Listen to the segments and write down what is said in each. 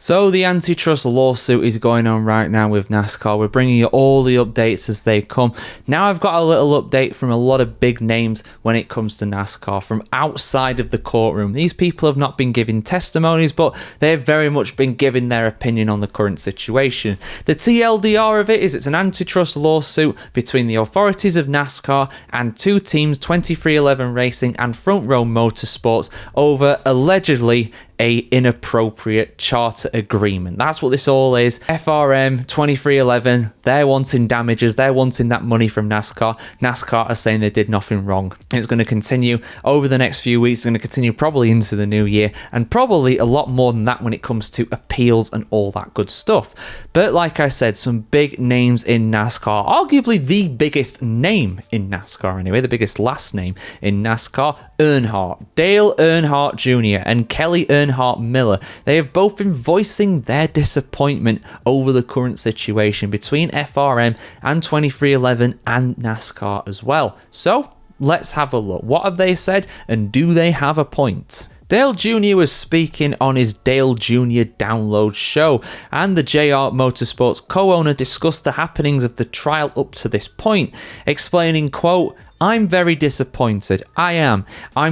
So the antitrust lawsuit is going on right now with NASCAR. We're bringing you all the updates as they come. Now I've got a little update from a lot of big names when it comes to NASCAR from outside of the courtroom. These people have not been giving testimonies, but they've very much been giving their opinion on the current situation. The TLDR of it is it's an antitrust lawsuit between the authorities of NASCAR and two teams, 23XI Racing and Front Row Motorsports, over allegedly a inappropriate charter agreement. That's what this all is. FRM, 23XI, they're wanting damages. They're wanting that money from NASCAR. NASCAR are saying they did nothing wrong. It's going to continue over the next few weeks. It's going to continue probably into the new year, and probably a lot more than that when it comes to appeals and all that good stuff. But like I said, some big names in NASCAR, arguably the biggest name in NASCAR anyway, the biggest last name in NASCAR, Earnhardt. Dale Earnhardt Jr. and Kelly Earnhardt Miller, they have both been voicing their disappointment over the current situation between FRM and 23XI and NASCAR as well. So let's have a look. What have they said, and do they have a point? Dale Jr. was speaking on his Dale Jr. Download show, and the JR Motorsports co-owner discussed the happenings of the trial up to this point, explaining, quote, "I'm very disappointed. I'm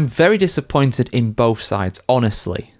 very disappointed in both sides, honestly.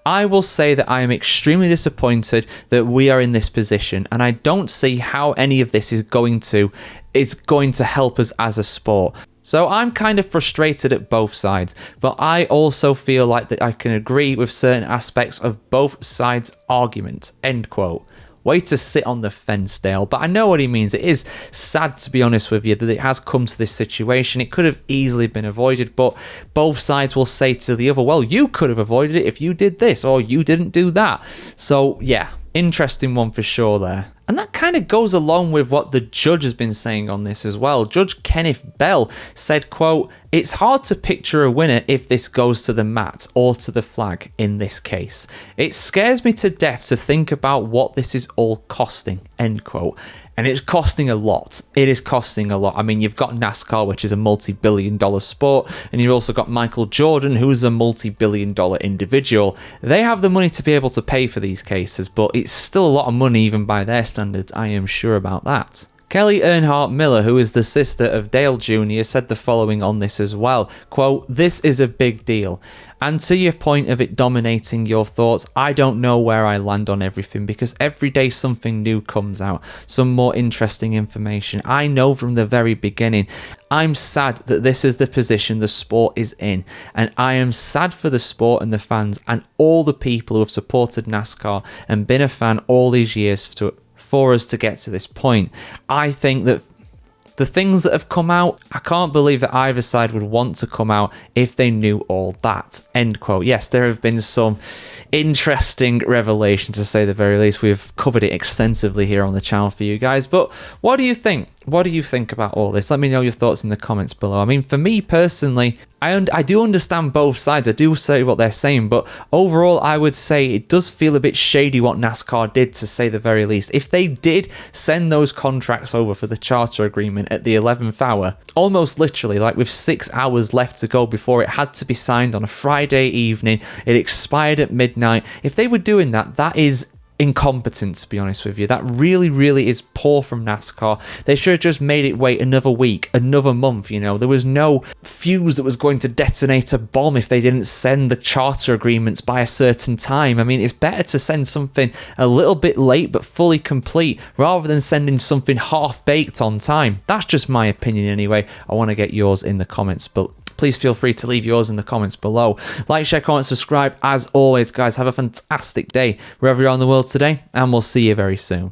I will say that I am extremely disappointed that we are in this position, and I don't see how any of this is going to help us as a sport. So I'm kind of frustrated at both sides, but I also feel like that I can agree with certain aspects of both sides' argument." End quote. Way to sit on the fence, Dale, but I know what he means. It is sad, to be honest with you, that it has come to this situation. It could have easily been avoided, but both sides will say to the other, well, you could have avoided it if you did this, or you didn't do that. So yeah, interesting one for sure there. And that kind of goes along with what the judge has been saying on this as well. Judge Kenneth Bell said, quote, "It's hard to picture a winner if this goes to the mat or to the flag in this case. It scares me to death to think about what this is all costing," end quote. And it's costing a lot. It is costing a lot. I mean, you've got NASCAR, which is a multi-billion-dollar sport, and you've also got Michael Jordan, who's a multi-billion-dollar individual. They have the money to be able to pay for these cases, but it's still a lot of money even by their standards. I am sure about that. Kelly Earnhardt Miller, who is the sister of Dale Jr., said the following on this as well, quote, "This is a big deal. And to your point of it dominating your thoughts, I don't know where I land on everything because every day something new comes out, some more interesting information. I know from the very beginning, I'm sad that this is the position the sport is in, and I am sad for the sport and the fans and all the people who have supported NASCAR and been a fan all these years for us to get to this point. I think that the things that have come out, I can't believe that either side would want to come out if they knew all that," end quote. Yes, there have been some interesting revelations, to say the very least. We've covered it extensively here on the channel for you guys, but what do you think? What do you think about all this? Let me know your thoughts in the comments below. I mean, for me personally, I do understand both sides. I do say what they're saying, but overall, I would say it does feel a bit shady what NASCAR did, to say the very least. If they did send those contracts over for the charter agreement at the 11th hour, almost literally, like with 6 hours left to go before it had to be signed on a Friday evening, it expired at midnight. If they were doing that, that is incompetent, to be honest with you. That really, really is poor from NASCAR. They should have just made it wait another week, another month, you know. There was no fuse that was going to detonate a bomb if they didn't send the charter agreements by a certain time. I mean, it's better to send something a little bit late but fully complete rather than sending something half-baked on time. That's just my opinion anyway. I want to get yours in the comments, but please feel free to leave yours in the comments below. Like, share, comment, subscribe. As always, guys, have a fantastic day wherever you are in the world today, and we'll see you very soon.